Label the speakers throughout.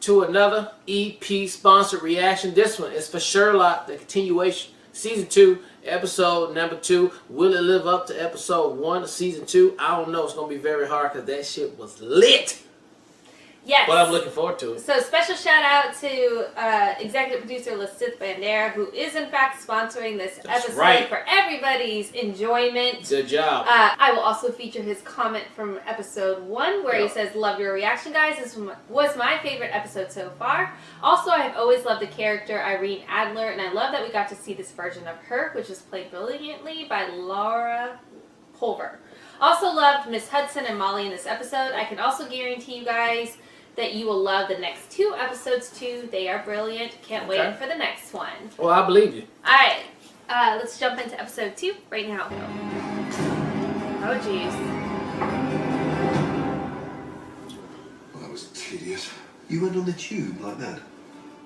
Speaker 1: to another EP sponsored reaction. This one is for Sherlock, the continuation, season 2, episode number 2. Will it live up to episode 1 of season 2? I don't know. It's gonna be very hard because that shit was lit.
Speaker 2: Yes.
Speaker 1: But I'm looking forward to it.
Speaker 2: So special shout out to executive producer Lasith Bandera, who is in fact sponsoring this episode for everybody's enjoyment.
Speaker 1: Good job.
Speaker 2: I will also feature his comment from episode 1 where he says, "Love your reaction, guys. This was my favorite episode so far. Also, I've always loved the character Irene Adler, and I love that we got to see this version of her, which was played brilliantly by Laura Pulver. Also loved Miss Hudson and Molly in this episode. I can also guarantee you guys that you will love the next 2 episodes too. They are brilliant. Can't wait for the next one."
Speaker 1: Well, I believe you.
Speaker 2: Alright, let's jump into episode 2 right now. Oh jeez.
Speaker 3: Well, that was tedious. You went on the tube like that?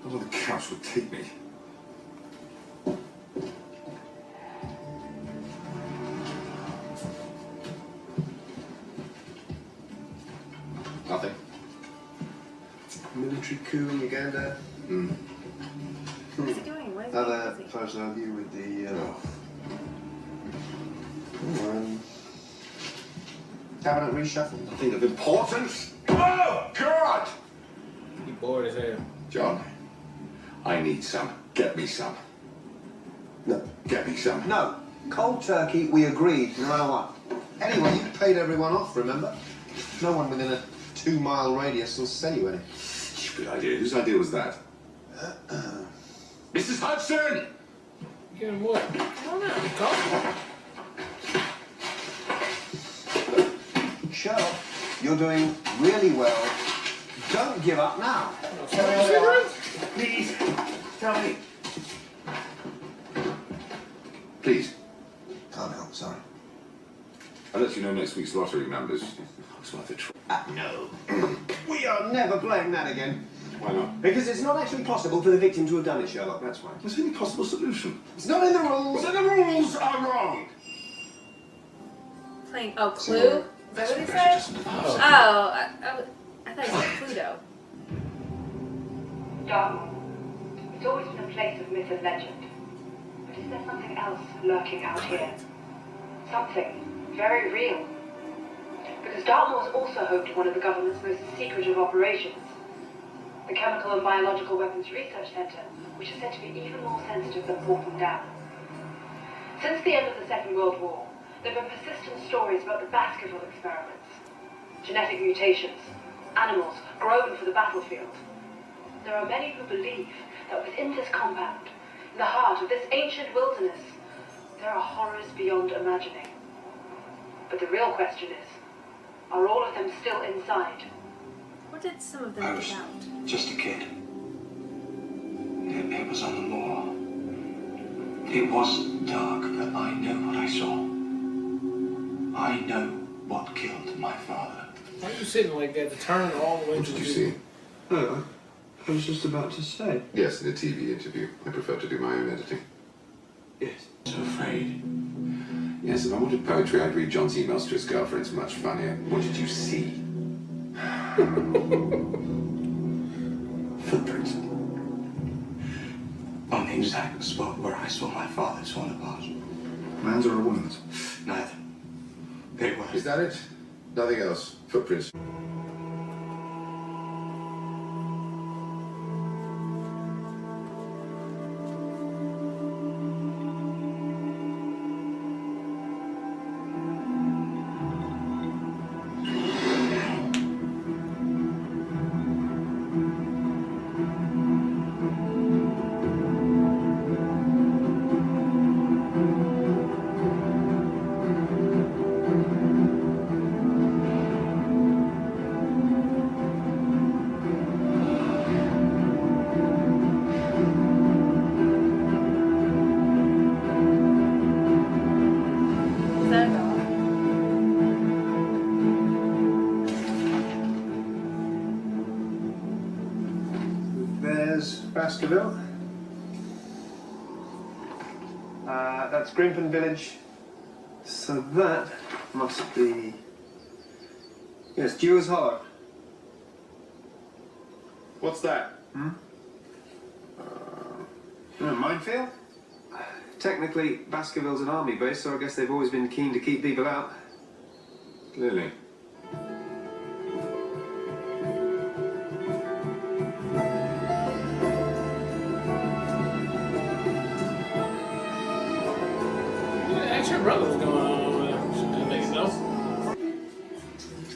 Speaker 3: I thought the cows would take me. Nothing.
Speaker 4: Military coup in Uganda.
Speaker 2: What's he doing? What is
Speaker 4: Another
Speaker 2: he
Speaker 4: close overview with the cabinet reshuffle.
Speaker 3: Nothing of importance. Oh, God!
Speaker 1: You bored as hell.
Speaker 3: John, I need some. Get me some.
Speaker 4: No.
Speaker 3: Get me some.
Speaker 4: No. Cold turkey, we agreed, no matter what. Anyway, you paid everyone off, remember? No one within a 2-mile radius will sell you any.
Speaker 3: Good idea. Whose idea was that? Mrs. Hudson!
Speaker 1: Get him what? I don't know.
Speaker 4: Sherlock, you're doing really well. Don't give up now.
Speaker 3: Please, tell me. Please.
Speaker 4: Can't help, sorry.
Speaker 3: I'll let you know next week's lottery numbers. It's worth a try.
Speaker 4: No. We are never playing that again.
Speaker 3: Why not?
Speaker 4: Because it's not actually possible for the victim to have done it, Sherlock, that's why.
Speaker 3: There's any possible solution.
Speaker 4: It's not in the rules.
Speaker 3: But the rules are wrong.
Speaker 2: playing? Oh, Clue? Is that what he said? Oh, I thought he said Pluto.
Speaker 5: Dartmoor. It's always been a place of myth and legend. But is there something else lurking out here? Something very real. Because Dartmoor is also home to one of the government's most secretive operations. The Chemical and Biological Weapons Research Center, which is said to be even more sensitive than Portland Dam. Since the end of the Second World War, there have been persistent stories about the Baskerville experiments. Genetic mutations, animals grown for the battlefield. There are many who believe that within this compound, in the heart of this ancient wilderness, there are horrors beyond imagining. But the real question is, are all of them still inside?
Speaker 2: What did some of them
Speaker 6: I was
Speaker 2: get out?
Speaker 6: just a kid. It was on the moor. It was dark, but I know what I saw. I know what killed my father.
Speaker 1: Why are you sitting like that to turn all the way
Speaker 3: What
Speaker 1: to
Speaker 3: did you
Speaker 1: the
Speaker 3: see?
Speaker 4: Oh, I was just about to say.
Speaker 3: Yes, in a TV interview. I prefer to do my own editing.
Speaker 4: Yes.
Speaker 6: So afraid.
Speaker 3: Yes, if I wanted poetry, I'd read John's emails to his girlfriend. It's much funnier. What did you see?
Speaker 6: Footprints. On the exact spot where I saw my father torn apart.
Speaker 4: Man's or a woman's?
Speaker 6: Neither. They were.
Speaker 3: Is that it? Nothing else. Footprints.
Speaker 2: Was that a dog?
Speaker 4: There's Baskerville. That's Grimpen Village. So that must be... Yes, Dewars Hollow.
Speaker 3: What's that?
Speaker 4: Minefield? Technically, Baskerville's an army base, so I guess they've always been keen to keep people out.
Speaker 3: Clearly.
Speaker 1: Action brothers going on over there. Should make it know.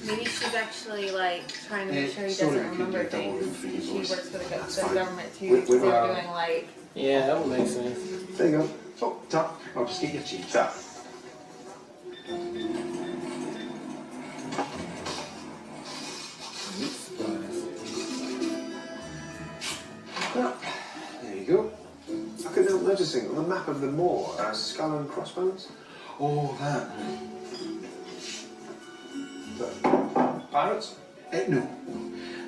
Speaker 2: Maybe she's actually like trying to make sure he
Speaker 4: sort of
Speaker 2: doesn't remember
Speaker 4: could be double
Speaker 2: things.
Speaker 4: for you
Speaker 2: She
Speaker 4: boys.
Speaker 2: works for the
Speaker 4: fine.
Speaker 2: government too.
Speaker 4: We're-
Speaker 2: So they were
Speaker 4: we're-
Speaker 2: doing like.
Speaker 1: Yeah, that would make sense.
Speaker 4: There you go. Oh, Tuck, I'll just get your cheeks up. Well, there you go. I couldn't help noticing on the map of the moor, skull and crossbones.
Speaker 3: Oh, that.
Speaker 4: Pirates?
Speaker 7: No.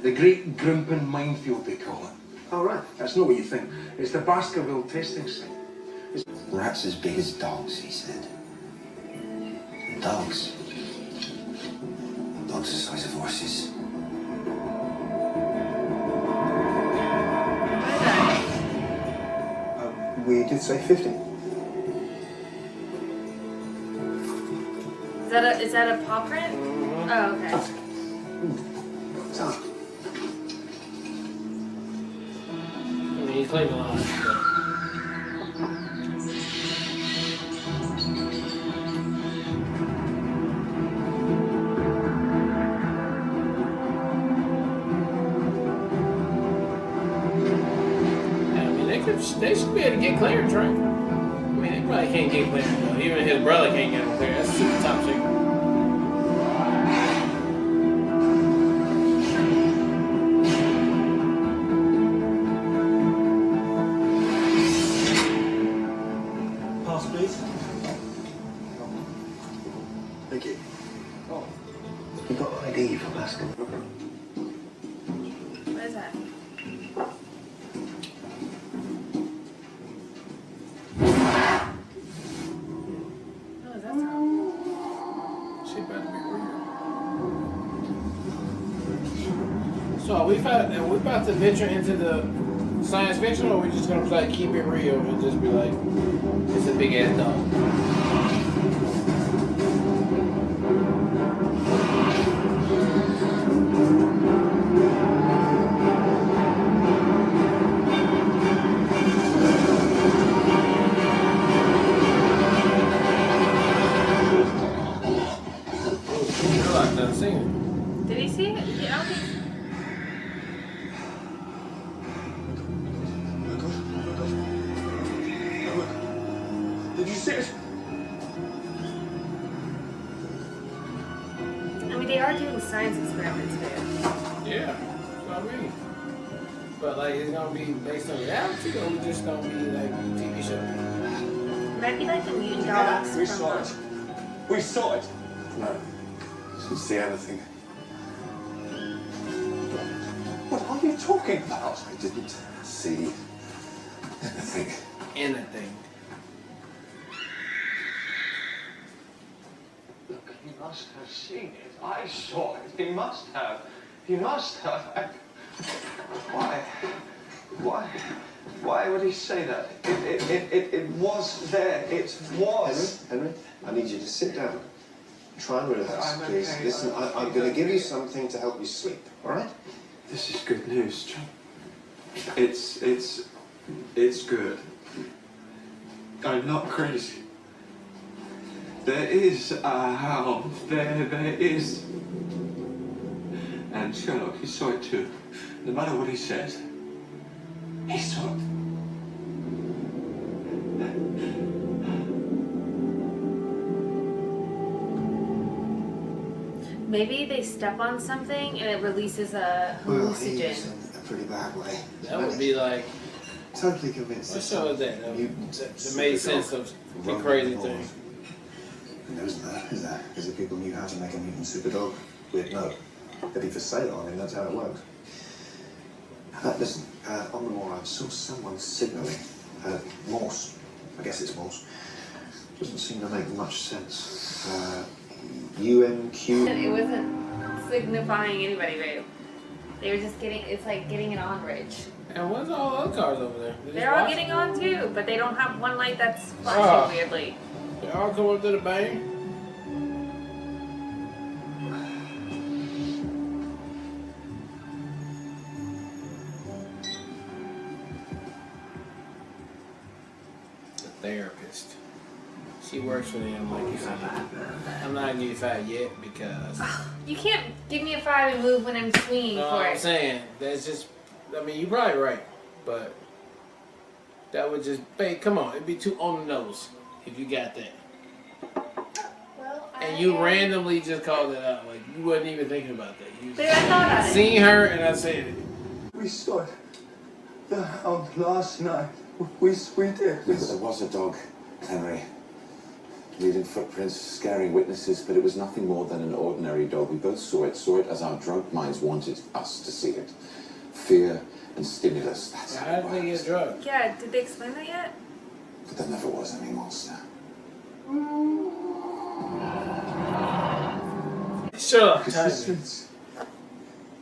Speaker 7: The Great Grimpen Minefield, they call it.
Speaker 4: Oh, right.
Speaker 7: That's not what you think. It's the Baskerville testing site.
Speaker 8: Rats as big as dogs, he said. Dogs. Dogs the size of horses.
Speaker 4: We did say 50.
Speaker 2: Is that a paw print? Oh, okay.
Speaker 4: Tuck.
Speaker 1: I mean, he's claiming lies. They should be able to get clearance, right? I mean, they probably can't get clearance, though. Even his brother can't get him clearance. That's super top secret.
Speaker 7: Pass, please.
Speaker 4: Thank you.
Speaker 8: Oh. You got ID for Baskerville?
Speaker 2: What is that? Oh, is that sound?
Speaker 1: She about to be real. So are we about to venture into the science fiction, or are we just gonna like keep it real and just be like, it's a big ass dog? Sherlock done singing.
Speaker 2: Did he see it? Yeah, I don't think so.
Speaker 7: Did you see it?
Speaker 2: I mean, they are doing science experiments there.
Speaker 1: Yeah, that's what I mean. But like, it's gonna be based on reality, or we just gonna be like a TV show?
Speaker 2: It might be like the mutant dogs
Speaker 7: We
Speaker 2: from.
Speaker 7: saw it. We saw it.
Speaker 3: No. Didn't see anything.
Speaker 7: What are you talking about?
Speaker 3: I didn't see anything.
Speaker 1: Anything.
Speaker 6: Look, he must have seen it. I saw it. He must have. He must have. Why would he say that? It was there. It was.
Speaker 4: Henry, I need you to sit down. Try and relax,
Speaker 6: I'm
Speaker 4: please.
Speaker 6: okay.
Speaker 4: Listen, I'm going to give you something to help you sleep, all right?
Speaker 6: This is good news, John. It's good. I'm not crazy. There is a hound. There is. And Sherlock, he saw it too. No matter what he says, he saw it.
Speaker 2: Maybe they step on something and it releases a
Speaker 4: Well, he
Speaker 2: hallucinogen.
Speaker 4: is in a pretty bad way.
Speaker 1: That would be like,
Speaker 4: Totally convinced.
Speaker 1: what
Speaker 4: that
Speaker 1: show is
Speaker 4: some
Speaker 1: that?
Speaker 4: mutant
Speaker 1: That made
Speaker 4: superdog
Speaker 1: sense of the
Speaker 4: roamed
Speaker 1: crazy
Speaker 4: the
Speaker 1: thing.
Speaker 4: moors. There isn't that, is there? Because if people knew how to make a mutant superdog, we'd know. They'd be for sale. I mean, that's how it works. Listen, on the moor, I saw someone signalling. Morse. I guess it's Morse. Doesn't seem to make much sense. UMQ.
Speaker 2: It wasn't signifying anybody, babe. They were just getting, it's like getting it on, Rich.
Speaker 1: And what's all the other cars over there? They
Speaker 2: They're
Speaker 1: just
Speaker 2: all
Speaker 1: watch
Speaker 2: getting
Speaker 1: them?
Speaker 2: on too, but they don't have one light that's flashing weirdly.
Speaker 1: They all come up to the bang. The therapist. She works for them, like you said. I'm not gonna give you 5 yet because.
Speaker 2: You can't give me a 5 and move when I'm swinging
Speaker 1: No,
Speaker 2: for
Speaker 1: I'm
Speaker 2: it.
Speaker 1: saying that's just. I mean, you're probably right, but that would just. Babe, come on, it'd be too on the nose if you got that.
Speaker 2: Well,
Speaker 1: And you randomly just called it out, like you wasn't even thinking about that. You
Speaker 2: Babe, I thought about it.
Speaker 1: seen her and I said it.
Speaker 9: We saw the hound last night. We did.
Speaker 4: Yes, there was a dog, Henry. Leaving footprints, scaring witnesses, but it was nothing more than an ordinary dog. We both saw it as our drunk minds wanted us to see it. Fear and stimulus, that's how
Speaker 1: How
Speaker 4: it
Speaker 1: did they get
Speaker 4: works.
Speaker 1: drugged?
Speaker 2: Yeah, did they explain that yet?
Speaker 4: But there never was any monster.
Speaker 1: Sure.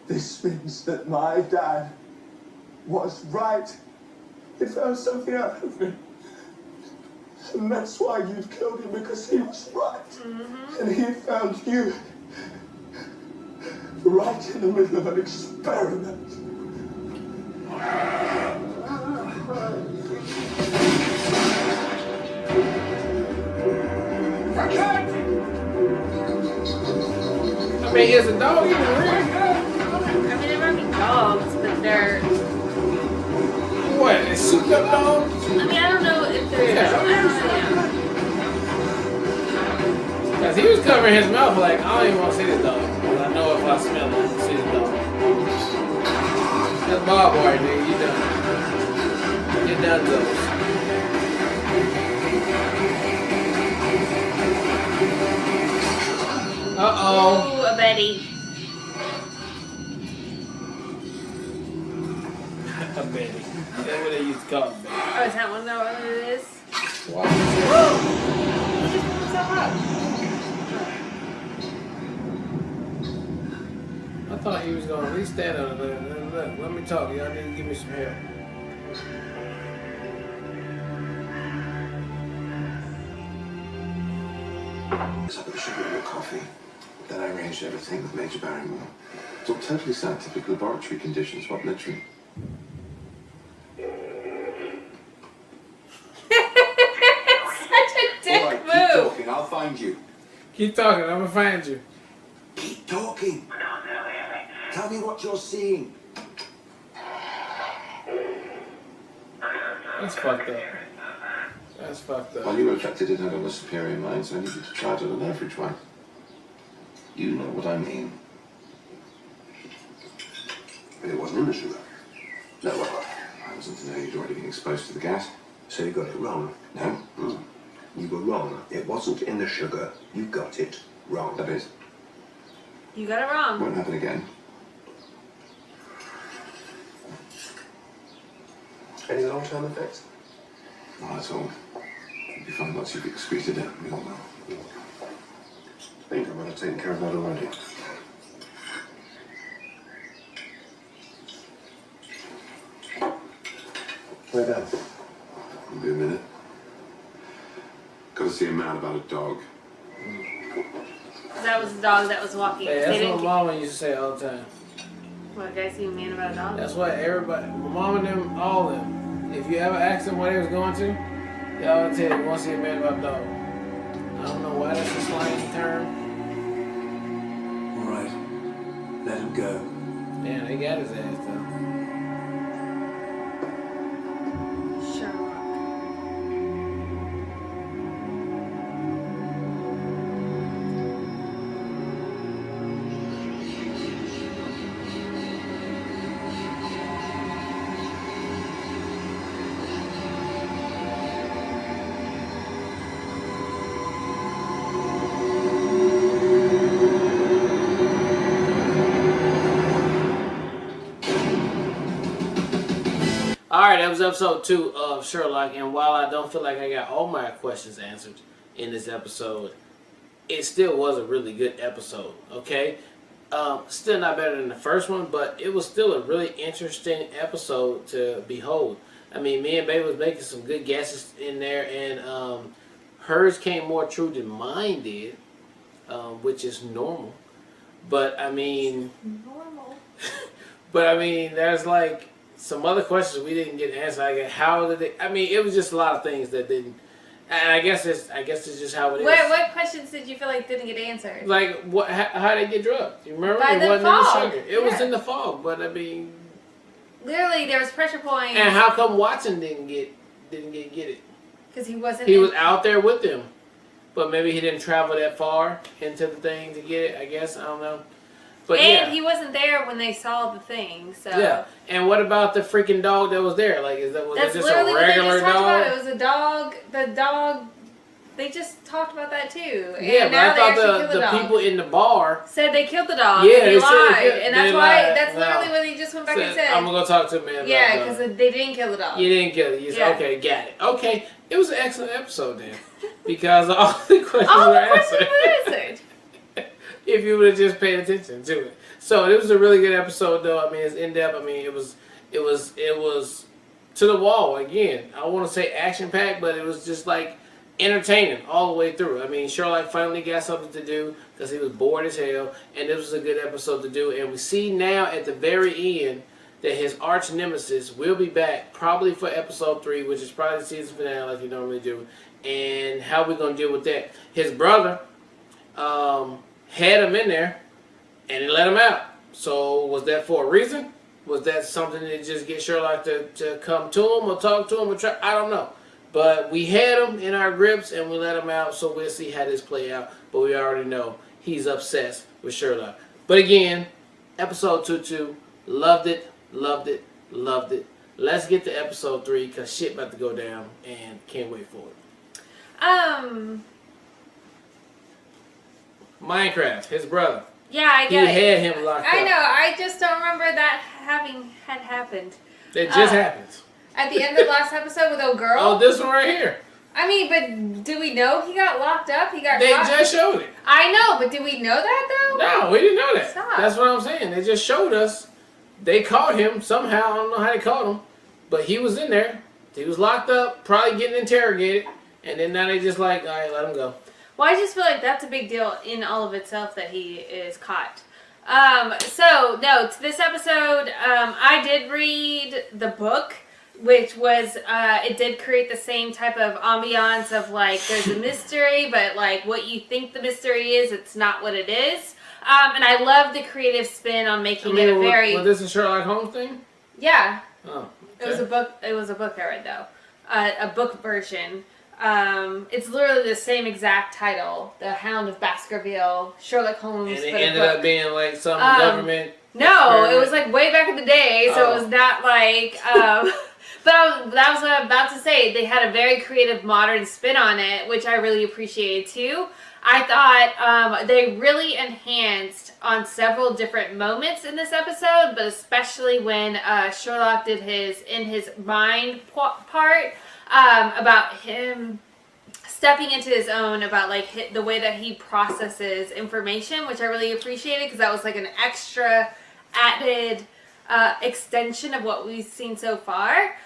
Speaker 9: This means that my dad was right. He found something out of me. And that's why you've killed him, because he was right. And he found you right in the middle of an experiment.
Speaker 1: I mean, is a dog even real?
Speaker 2: I mean, there might be dogs, but they're.
Speaker 1: What? They souped up dogs?
Speaker 2: I mean, I don't know if they're.
Speaker 1: Yeah.
Speaker 2: I don't know.
Speaker 1: Because he was covering his mouth like, I don't even want to see this dog. But I know if I smell it, I can see the dog. That's Bob right there. You done. You done those. Uh-oh.
Speaker 2: Ooh, a Betty.
Speaker 1: A Betty. That's what they used to call him, Betty.
Speaker 2: Oh, is that one what it is?
Speaker 1: Wow.
Speaker 2: He just pulled himself up.
Speaker 1: I thought he was going to at least stand on it. Let me talk. Y'all need to give me some help.
Speaker 3: I put the sugar in your coffee. Then I arranged everything with Major Barrymore. It's all totally scientific laboratory conditions, what literally.
Speaker 2: Such a dick
Speaker 3: All right, keep
Speaker 2: move.
Speaker 3: talking. I'll find you.
Speaker 1: Keep talking. I'm going to find you.
Speaker 3: Keep talking. Tell me what you're seeing.
Speaker 1: That's fucked up. That's fucked
Speaker 3: Well,
Speaker 1: up.
Speaker 3: you were affected it had on a superior mind, so I needed to try it on an average one. You know what I mean. But it wasn't in the sugar. No, well, I wasn't to know you'd already been exposed to the gas.
Speaker 8: So you got it wrong.
Speaker 3: No?
Speaker 8: You were wrong. It wasn't in the sugar. You got it wrong.
Speaker 3: That is.
Speaker 2: You got it wrong.
Speaker 3: Won't happen again.
Speaker 8: Any long-term effects?
Speaker 3: Not at all. You'll be fine once you've excreted it. We all know.
Speaker 8: I think I might have taken care of that already. Where down?
Speaker 3: It'll be a minute. Got to see a man about a dog.
Speaker 2: That was the dog that was walking.
Speaker 1: Hey,
Speaker 2: They
Speaker 1: that's
Speaker 2: didn't
Speaker 1: what mama used to say all the time.
Speaker 2: What, guys see a man about a dog?
Speaker 1: That's what everybody, my mom and them, all of them, if you ever ask them where they was going to, they always tell you, want to see a man about a dog. I don't know why that's a slang term.
Speaker 9: All right. Let him go.
Speaker 1: Damn, they got his ass though.
Speaker 2: Sherlock.
Speaker 1: Alright, that was episode 2 of Sherlock, and while I don't feel like I got all my questions answered in this episode, it still was a really good episode, okay? Still not better than the first one, but it was still a really interesting episode to behold. I mean, me and Baby was making some good guesses in there, and hers came more true than mine did, which is normal. But I mean, there's like some other questions we didn't get answered. Like, how did they? I mean, it was just a lot of things that didn't. And I guess it's just how it is.
Speaker 2: What questions did you feel like didn't get answered?
Speaker 1: Like what? How they get drugged? You remember?
Speaker 2: By
Speaker 1: it
Speaker 2: the
Speaker 1: wasn't
Speaker 2: fog.
Speaker 1: in the sugar. It was in the fog, but I mean.
Speaker 2: Literally, there was pressure points.
Speaker 1: And how come Watson didn't get it?
Speaker 2: Because he wasn't.
Speaker 1: He was out there with them, but maybe he didn't travel that far into the thing to get it. I guess I don't know. But
Speaker 2: and he wasn't there when they saw the thing. So
Speaker 1: yeah. And what about the freaking dog that was there? Like, was that just
Speaker 2: literally
Speaker 1: a regular
Speaker 2: what they just talked
Speaker 1: dog?
Speaker 2: about. It was a dog. The dog. They just talked about that too.
Speaker 1: Yeah,
Speaker 2: and
Speaker 1: but I
Speaker 2: now
Speaker 1: thought the
Speaker 2: dog.
Speaker 1: people in the bar
Speaker 2: said they killed the dog.
Speaker 1: Yeah,
Speaker 2: and they lied, and that's why.
Speaker 1: lied.
Speaker 2: That's literally what he just went back and said.
Speaker 1: I'm gonna go talk to him, man.
Speaker 2: Yeah, because they didn't kill the dog.
Speaker 1: You didn't kill it. You said, okay, got it. Okay, it was an excellent episode then, because all the questions were answered. If you would have just paid attention to it. So it was a really good episode, though. I mean, it's in depth. I mean, it was to the wall again. I want to say action packed, but it was just like entertaining all the way through. I mean, Sherlock finally got something to do because he was bored as hell, and this was a good episode to do. And we see now at the very end that his arch nemesis will be back probably for episode 3, which is probably the season finale like you normally do. And how we gonna deal with that? His brother had him in there, and he let him out. So was that for a reason? Was that something to just get Sherlock to come to him or talk to him or try? I don't know. But we had him in our grips and we let him out, so we'll see how this play out. But we already know he's obsessed with Sherlock. But again, episode 2-2, loved it, loved it, loved it. Let's get to episode 3 because shit about to go down and can't wait for it. Minecraft, his brother.
Speaker 2: Yeah, I get it.
Speaker 1: He had him locked up.
Speaker 2: I know. I just don't remember that had happened.
Speaker 1: It just happens.
Speaker 2: At the end of the last episode with old girl.
Speaker 1: Oh, this one right here.
Speaker 2: I mean, but do we know he got locked up? He got.
Speaker 1: They
Speaker 2: caught?
Speaker 1: just showed it.
Speaker 2: I know, but did we know that though?
Speaker 1: No, we didn't know that.
Speaker 2: Stop.
Speaker 1: That's what I'm saying. They just showed us. They caught him somehow. I don't know how they caught him, but he was in there. He was locked up, probably getting interrogated, and then now they just like, all right, let him go.
Speaker 2: Well, I just feel like that's a big deal in all of itself that he is caught. So, no, to this episode, I did read the book, which was, it did create the same type of ambiance of, like, there's a mystery, but, like, what you think the mystery is, it's not what it is. And I love the creative spin on making it a very...
Speaker 1: Was this a Sherlock Holmes thing?
Speaker 2: Yeah.
Speaker 1: Oh.
Speaker 2: Okay. It was a book I read, though. A book version. It's literally the same exact title, The Hound of Baskerville, Sherlock Holmes.
Speaker 1: And it ended up being like some government.
Speaker 2: No, it was like way back in the day, so it was not like. But that was what I was about to say. They had a very creative, modern spin on it, which I really appreciated too. I thought they really enhanced on several different moments in this episode, but especially when Sherlock did his in his mind part. About him stepping into his own, about like the way that he processes information, which I really appreciated because that was like an extra added extension of what we've seen so far.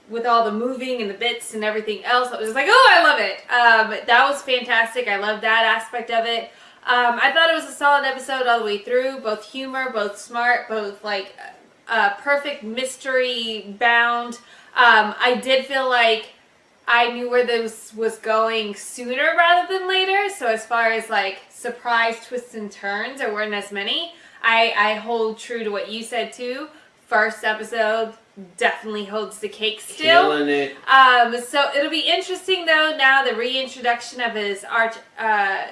Speaker 2: With all the moving and the bits and everything else, I was just like, oh, I love it. That was fantastic. I love that aspect of it. I thought it was a solid episode all the way through, both humor, both smart, both like perfect mystery bound. I did feel like I knew where this was going sooner rather than later. So as far as like surprise twists and turns, there weren't as many. I hold true to what you said too. First episode definitely holds the cake still.
Speaker 1: Killing it.
Speaker 2: So it'll be interesting though now the reintroduction of his arch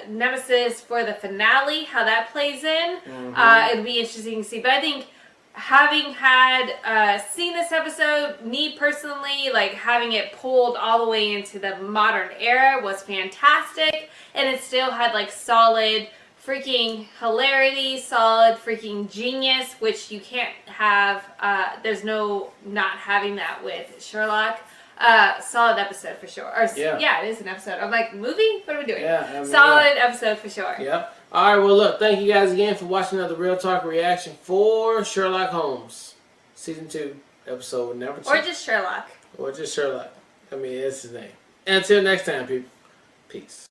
Speaker 2: nemesis for the finale, how that plays in. It'll be interesting to see. But I think having had seen this episode, me personally, like having it pulled all the way into the modern era was fantastic. And it still had like solid freaking hilarity, solid freaking genius, which you can't have, there's no not having that with Sherlock. Solid episode for sure. Or,
Speaker 1: Yeah.
Speaker 2: It is an episode. I'm like, movie? What are we doing?
Speaker 1: Yeah, I mean,
Speaker 2: Solid episode for sure.
Speaker 1: Yep. All right, well, look, thank you guys again for watching another Real Talk reaction for Sherlock Holmes, Season 2, Episode number 2.
Speaker 2: Or just Sherlock.
Speaker 1: Or just Sherlock. I mean, that's his name. Until next time, people. Peace.